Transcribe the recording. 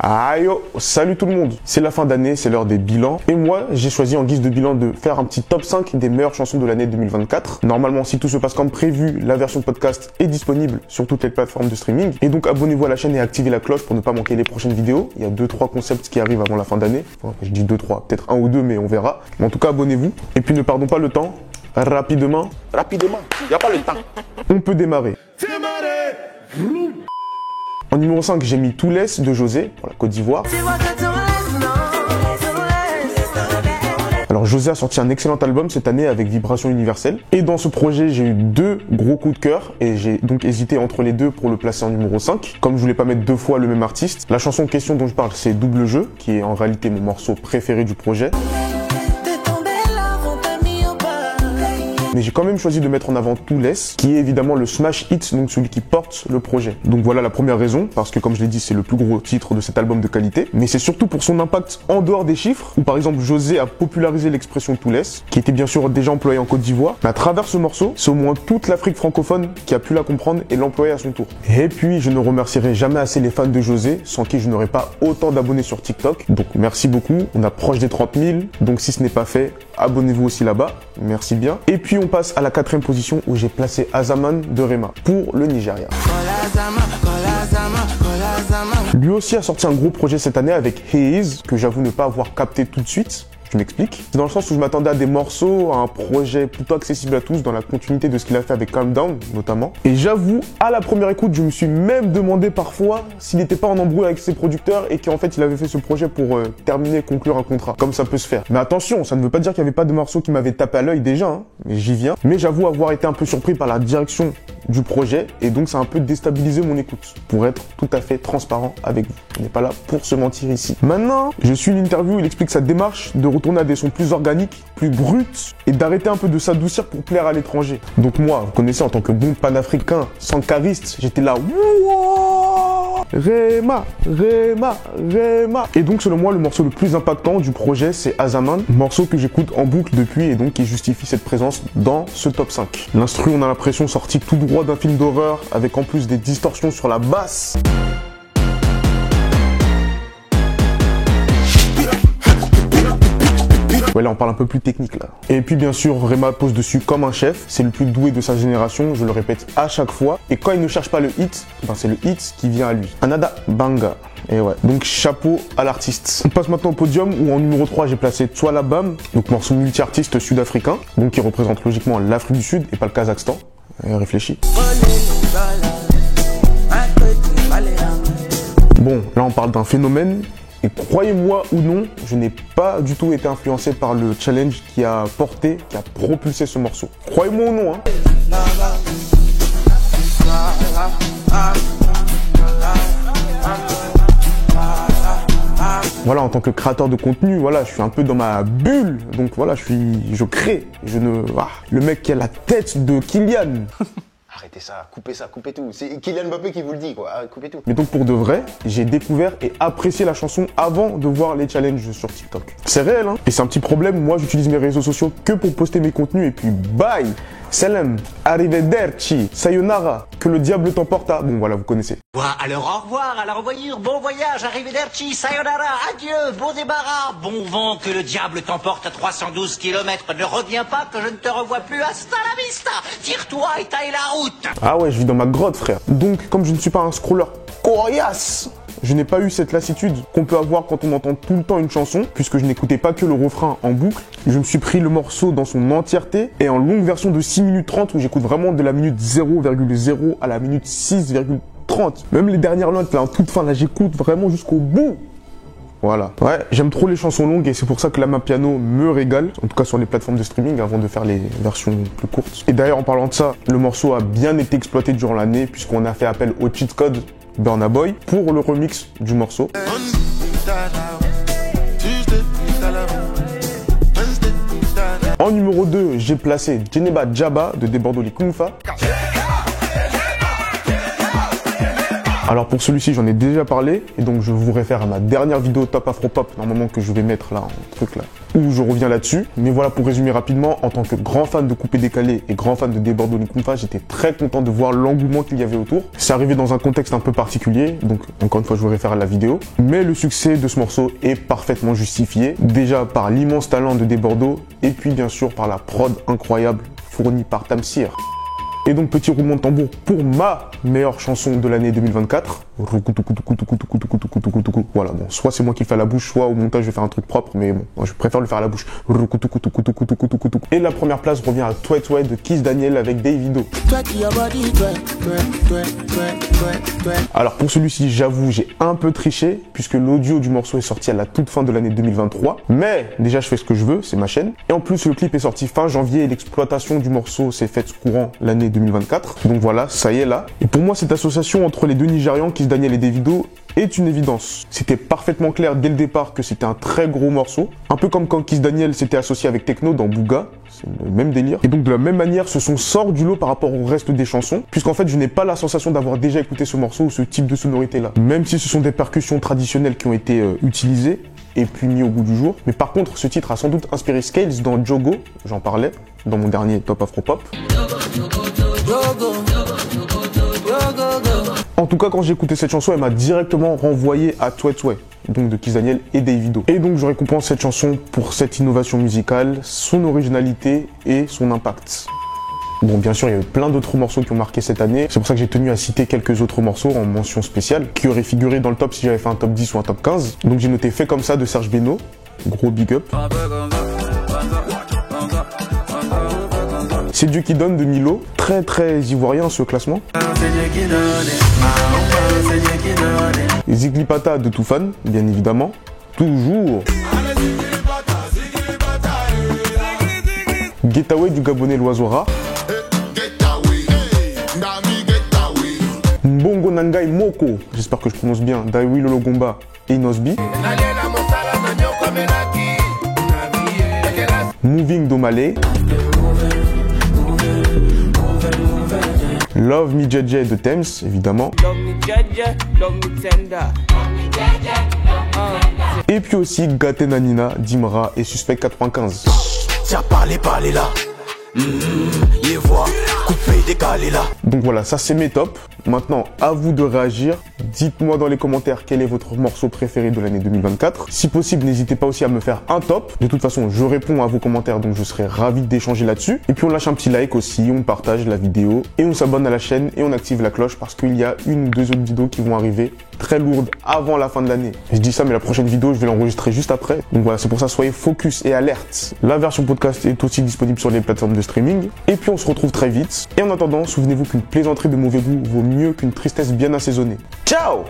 Aïe, salut tout le monde, c'est la fin d'année, c'est l'heure des bilans. Et moi, j'ai choisi en guise de bilan de faire un petit top 5 des meilleures chansons de l'année 2024. Normalement, si tout se passe comme prévu, la version podcast est disponible sur toutes les plateformes de streaming. Et donc, abonnez-vous à la chaîne et activez la cloche pour ne pas manquer les prochaines vidéos. Il y a 2-3 concepts qui arrivent avant la fin d'année. Enfin, je dis 2-3, peut-être 1 ou 2, mais on verra. Mais en tout cas, abonnez-vous. Et puis, ne perdons pas le temps. Rapidement, il n'y a pas le temps. On peut démarrer. En numéro 5, j'ai mis Too Less de José pour la Côte d'Ivoire. Alors José a sorti un excellent album cette année avec Vibration Universelle. Et dans ce projet, j'ai eu 2 gros coups de cœur et j'ai donc hésité entre les deux pour le placer en numéro 5. Comme je voulais pas mettre 2 fois le même artiste, la chanson en question dont je parle, c'est Double Jeu, qui est en réalité mon morceau préféré du projet. Mais j'ai quand même choisi de mettre en avant Too Less, qui est évidemment le smash hit, donc celui qui porte le projet. Donc voilà la première raison, parce que comme je l'ai dit, c'est le plus gros titre de cet album de qualité. Mais c'est surtout pour son impact en dehors des chiffres, où par exemple José a popularisé l'expression Too Less, qui était bien sûr déjà employée en Côte d'Ivoire. Mais à travers ce morceau, c'est au moins toute l'Afrique francophone qui a pu la comprendre et l'employer à son tour. Et puis je ne remercierai jamais assez les fans de José, sans qui je n'aurais pas autant d'abonnés sur TikTok. Donc merci beaucoup, on approche des 30 000, donc si ce n'est pas fait, abonnez-vous aussi là-bas, merci bien. Et puis on passe à la 4e position où j'ai placé Azaman de Rema pour le Nigeria. Lui aussi a sorti un gros projet cette année avec He Is, que j'avoue ne pas avoir capté tout de suite. Je m'explique. C'est dans le sens où je m'attendais à des morceaux, à un projet plutôt accessible à tous, dans la continuité de ce qu'il a fait avec Calm Down, notamment. Et j'avoue, à la première écoute, je me suis même demandé parfois s'il n'était pas en embrouille avec ses producteurs et qu'en fait, il avait fait ce projet pour terminer et conclure un contrat. Comme ça peut se faire. Mais attention, ça ne veut pas dire qu'il n'y avait pas de morceaux qui m'avaient tapé à l'œil déjà, hein, mais j'y viens. Mais j'avoue avoir été un peu surpris par la direction du projet et donc ça a un peu déstabilisé mon écoute, pour être tout à fait transparent avec vous. On n'est pas là pour se mentir ici. Maintenant, je suis une interview où il explique sa démarche de retourner à des sons plus organiques, plus bruts et d'arrêter un peu de s'adoucir pour plaire à l'étranger. Donc moi, vous connaissez, en tant que bon panafricain, sankariste, j'étais là, wouah, Rema. Et donc selon moi, le morceau le plus impactant du projet, c'est Azaman, morceau que j'écoute en boucle depuis et donc qui justifie cette présence dans ce top 5. L'instru, on a l'impression sorti tout droit d'un film d'horreur avec en plus des distorsions sur la basse. Ouais, là on parle un peu plus technique là. Et puis bien sûr, Rema pose dessus comme un chef, c'est le plus doué de sa génération, je le répète à chaque fois. Et quand il ne cherche pas le hit, ben c'est le hit qui vient à lui. Anada Banga. Et ouais, donc chapeau à l'artiste. On passe maintenant au podium où en numéro 3 j'ai placé Twala Bam, donc morceau multi-artiste sud-africain, donc qui représente logiquement l'Afrique du Sud et pas le Kazakhstan. Réfléchis. Bon, là on parle d'un phénomène. Et croyez-moi ou non, je n'ai pas du tout été influencé par le challenge qui a porté, qui a propulsé ce morceau. Croyez-moi ou non, hein. Voilà, en tant que créateur de contenu, voilà, je suis un peu dans ma bulle. Donc voilà, je crée. Le mec qui a la tête de Kylian. Arrêtez ça, coupez tout. C'est Kylian Mbappé qui vous le dit, quoi. Coupez tout. Mais donc pour de vrai, j'ai découvert et apprécié la chanson avant de voir les challenges sur TikTok. C'est réel, hein. Et c'est un petit problème, moi j'utilise mes réseaux sociaux que pour poster mes contenus et puis bye. Salam, arrivederci, sayonara, que le diable t'emporte à... Bon voilà, vous connaissez. Alors au revoir, à la revoyure, bon voyage, arrivederci, sayonara, adieu, bon débarras, bon vent, que le diable t'emporte à 312 km. Ne reviens pas que je ne te revois plus, hasta la vista. Tire-toi et taille la route. Ah ouais, je vis dans ma grotte, frère. Donc, comme je ne suis pas un scroller coriace, je n'ai pas eu cette lassitude qu'on peut avoir quand on entend tout le temps une chanson, puisque je n'écoutais pas que le refrain en boucle. Je me suis pris le morceau dans son entièreté et en longue version de 6 minutes 30 où j'écoute vraiment de la minute 0,0 à la minute 6,30. Même les dernières notes là en toute fin, là j'écoute vraiment jusqu'au bout. Voilà. Ouais, j'aime trop les chansons longues et c'est pour ça que la main piano me régale, en tout cas sur les plateformes de streaming avant de faire les versions plus courtes. Et d'ailleurs en parlant de ça, le morceau a bien été exploité durant l'année puisqu'on a fait appel au cheat code Burna Boy pour le remix du morceau. En numéro 2, j'ai placé Geneba Jabba de Debordoli Kunfa. Alors pour celui-ci, j'en ai déjà parlé, et donc je vous réfère à ma dernière vidéo Top Afropop, normalement que je vais mettre là, un truc là, où je reviens là-dessus. Mais voilà, pour résumer rapidement, en tant que grand fan de coupé décalé et grand fan de Débordoni Kumfa, j'étais très content de voir l'engouement qu'il y avait autour. C'est arrivé dans un contexte un peu particulier, donc encore une fois je vous réfère à la vidéo. Mais le succès de ce morceau est parfaitement justifié, déjà par l'immense talent de Débordo, et puis bien sûr par la prod incroyable fournie par Tamsir. Et donc petit roulement de tambour pour ma meilleure chanson de l'année 2024. Voilà, bon, soit c'est moi qui le fais à la bouche, soit au montage je vais faire un truc propre, mais bon, moi, je préfère le faire à la bouche. Et la première place revient à Twe Twe de Kiss Daniel avec Davido. Alors pour celui-ci, j'avoue, j'ai un peu triché, puisque l'audio du morceau est sorti à la toute fin de l'année 2023. Mais déjà je fais ce que je veux, c'est ma chaîne. Et en plus le clip est sorti fin janvier et l'exploitation du morceau s'est faite courant l'année 2024. Donc voilà, ça y est là. Et pour moi, cette association entre les deux Nigérians, Kiss Daniel et Davido, est une évidence. C'était parfaitement clair dès le départ que c'était un très gros morceau. Un peu comme quand Kiss Daniel s'était associé avec Tekno dans Booga. C'est le même délire. Et donc de la même manière, ce son sort du lot par rapport au reste des chansons, puisqu'en fait, je n'ai pas la sensation d'avoir déjà écouté ce morceau ou ce type de sonorité-là. Même si ce sont des percussions traditionnelles qui ont été utilisées et puis mis au goût du jour. Mais par contre, ce titre a sans doute inspiré Scales dans Jogo, j'en parlais dans mon dernier Top Afropop. En tout cas, quand j'ai écouté cette chanson, elle m'a directement renvoyé à Twe Twe, donc de Kiss Daniel et Davido. Et donc je récompense cette chanson pour cette innovation musicale, son originalité et son impact. Bon, bien sûr, il y a eu plein d'autres morceaux qui ont marqué cette année. C'est pour ça que j'ai tenu à citer quelques autres morceaux en mention spéciale, qui auraient figuré dans le top si j'avais fait un top 10 ou un top 15. Donc j'ai noté Fait comme ça de Serge Beno, gros big up. C'est Dieu qui donne de Milo, très ivoirien ce classement. Ziglipata de Toufan, bien évidemment. Toujours. Getaway du Gabonais L'Oiseau Rare. Mbongo Nangai Moko, j'espère que je prononce bien, Daiwi Lolo Gomba et Inosbi. Moving d'Omalé. Love Me JJ de Thames, évidemment. Et puis aussi Gate Nanina, Dimra et Suspect 95. Tiens, parlez là. Y voit, coupé, décalé là. Donc voilà, ça c'est mes tops. Maintenant, à vous de réagir. Dites-moi dans les commentaires quel est votre morceau préféré de l'année 2024. Si possible, n'hésitez pas aussi à me faire un top. De toute façon, je réponds à vos commentaires, donc je serai ravi d'échanger là-dessus. Et puis on lâche un petit like aussi, on partage la vidéo et on s'abonne à la chaîne et on active la cloche parce qu'il y a une ou deux autres vidéos qui vont arriver très lourdes avant la fin de l'année. Je dis ça, mais la prochaine vidéo, je vais l'enregistrer juste après. Donc voilà, c'est pour ça, soyez focus et alerte. La version podcast est aussi disponible sur les plateformes de streaming. Et puis on se retrouve très vite. Et en attendant, souvenez-vous qu'une plaisanterie de mauvais goût vaut mieux qu'une tristesse bien assaisonnée. Ciao!